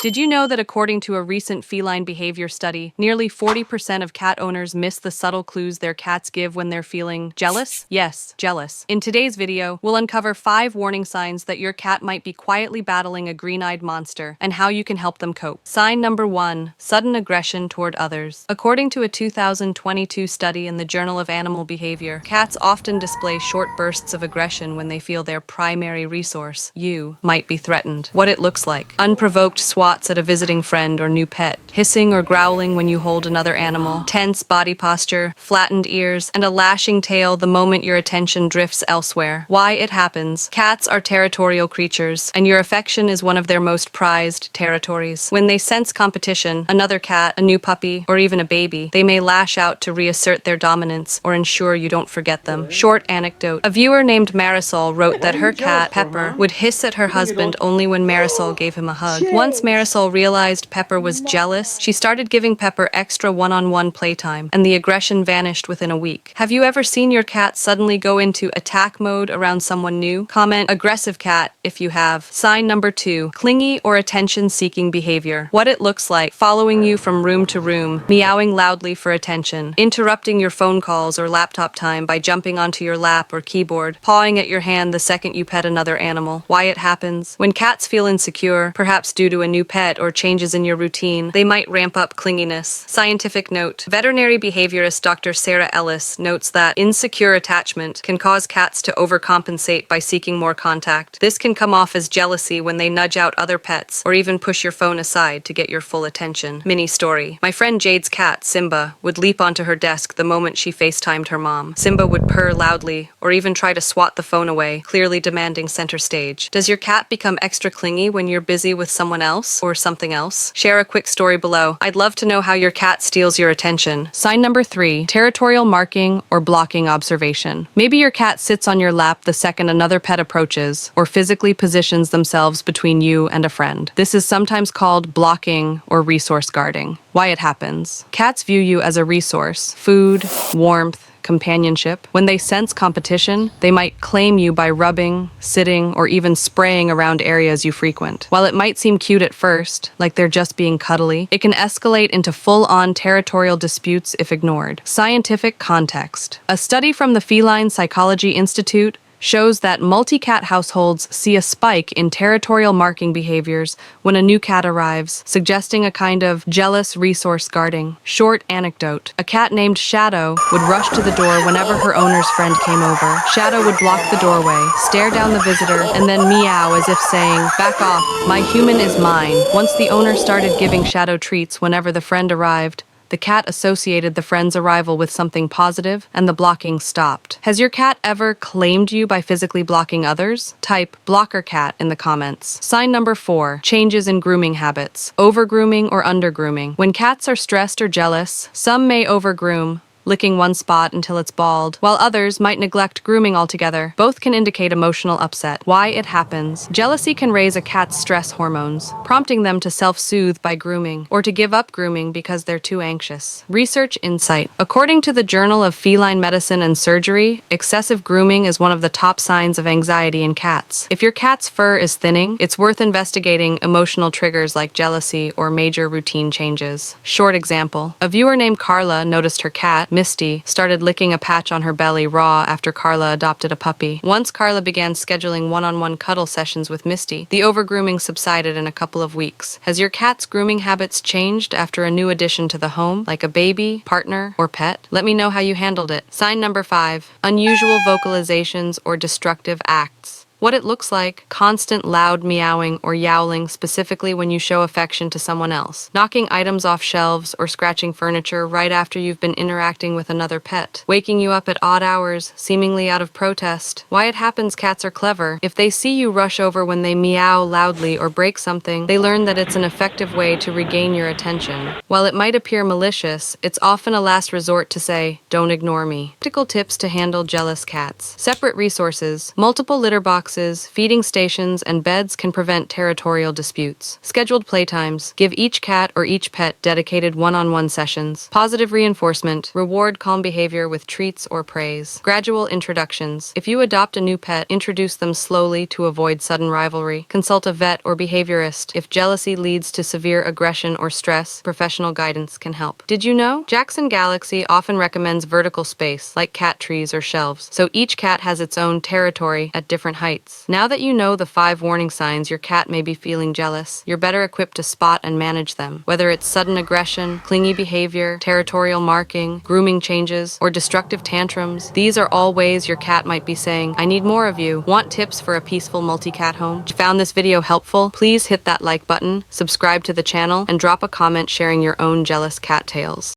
Did you know that according to a recent feline behavior study, nearly 40% of cat owners miss the subtle clues their cats give when they're feeling jealous? Yes, jealous. In today's video, we'll uncover 5 warning signs that your cat might be quietly battling a green-eyed monster and how you can help them cope. Sign number 1, sudden aggression toward others. According to a 2022 study in the Journal of Animal Behavior, cats often display short bursts of aggression when they feel their primary resource, you, might be threatened. What it looks like: unprovoked swats at a visiting friend or new pet, hissing or growling when you hold another animal, tense body posture, flattened ears, and a lashing tail the moment your attention drifts elsewhere. Why it happens. Cats are territorial creatures, and your affection is one of their most prized territories. When they sense competition, another cat, a new puppy, or even a baby, they may lash out to reassert their dominance or ensure you don't forget them. Short anecdote. A viewer named Marisol wrote that her cat, Pepper, would hiss at her husband only when Marisol gave him a hug. Once Marisol realized Pepper was jealous, she started giving Pepper extra one-on-one playtime, and the aggression vanished within a week. Have you ever seen your cat suddenly go into attack mode around someone new? Comment aggressive cat if you have. Sign number 2, clingy or attention-seeking behavior. What it looks like: following you from room to room, meowing loudly for attention, interrupting your phone calls or laptop time by jumping onto your lap or keyboard, pawing at your hand the second you pet another animal. Why it happens. When cats feel insecure, perhaps due to a new pet or changes in your routine, they might ramp up clinginess. Scientific note: veterinary behaviorist Dr. Sarah Ellis notes that insecure attachment can cause cats to overcompensate by seeking more contact. This can come off as jealousy when they nudge out other pets or even push your phone aside to get your full attention. Mini story. My friend Jade's cat, Simba, would leap onto her desk the moment she FaceTimed her mom. Simba would purr loudly or even try to swat the phone away, clearly demanding center stage. Does your cat become extra clingy when you're busy with someone else or something else? Share a quick story below. I'd love to know how your cat steals your attention. Sign number 3, territorial marking or blocking observation. Maybe your cat sits on your lap the second another pet approaches or physically positions themselves between you and a friend. This is sometimes called blocking or resource guarding. Why it happens. Cats view you as a resource: food, warmth, companionship. When they sense competition, they might claim you by rubbing, sitting, or even spraying around areas you frequent. While it might seem cute at first, like they're just being cuddly, it can escalate into full-on territorial disputes if ignored. Scientific context. A study from the Feline Psychology Institute shows that multi-cat households see a spike in territorial marking behaviors when a new cat arrives, suggesting a kind of jealous resource guarding. Short anecdote. A cat named Shadow would rush to the door whenever her owner's friend came over. Shadow would block the doorway, stare down the visitor, and then meow as if saying, "Back off, my human is mine." Once the owner started giving Shadow treats whenever the friend arrived, the cat associated the friend's arrival with something positive, and the blocking stopped. Has your cat ever claimed you by physically blocking others? Type blocker cat in the comments. Sign number 4, changes in grooming habits. Over-grooming or under-grooming. When cats are stressed or jealous, some may over-groom, licking one spot until it's bald, while others might neglect grooming altogether. Both can indicate emotional upset. Why it happens. Jealousy can raise a cat's stress hormones, prompting them to self-soothe by grooming, or to give up grooming because they're too anxious. Research insight. According to the Journal of Feline Medicine and Surgery, excessive grooming is one of the top signs of anxiety in cats. If your cat's fur is thinning, it's worth investigating emotional triggers like jealousy or major routine changes. Short example. A viewer named Carla noticed her cat, Misty, started licking a patch on her belly raw after Carla adopted a puppy. Once Carla began scheduling one-on-one cuddle sessions with Misty, the over-grooming subsided in a couple of weeks. Has your cat's grooming habits changed after a new addition to the home, like a baby, partner, or pet? Let me know how you handled it. Sign number 5, unusual vocalizations or destructive acts. What it looks like: constant loud meowing or yowling, specifically when you show affection to someone else, knocking items off shelves or scratching furniture right after you've been interacting with another pet, waking you up at odd hours, seemingly out of protest. Why it happens. Cats are clever. If they see you rush over when they meow loudly or break something, they learn that it's an effective way to regain your attention. While it might appear malicious, it's often a last resort to say, "Don't ignore me." Practical tips to handle jealous cats. Separate resources. Multiple litter boxes boxes, feeding stations, and beds can prevent territorial disputes. Scheduled playtimes. Give each cat or each pet dedicated one-on-one sessions. Positive reinforcement. Reward calm behavior with treats or praise. Gradual introductions. If you adopt a new pet, introduce them slowly to avoid sudden rivalry. Consult a vet or behaviorist. If jealousy leads to severe aggression or stress, professional guidance can help. Did you know? Jackson Galaxy often recommends vertical space, like cat trees or shelves, so each cat has its own territory at different heights. Now that you know the 5 warning signs your cat may be feeling jealous, you're better equipped to spot and manage them. Whether it's sudden aggression, clingy behavior, territorial marking, grooming changes, or destructive tantrums, these are all ways your cat might be saying, "I need more of you." Want tips for a peaceful multi-cat home? If you found this video helpful, please hit that like button, subscribe to the channel, and drop a comment sharing your own jealous cat tales.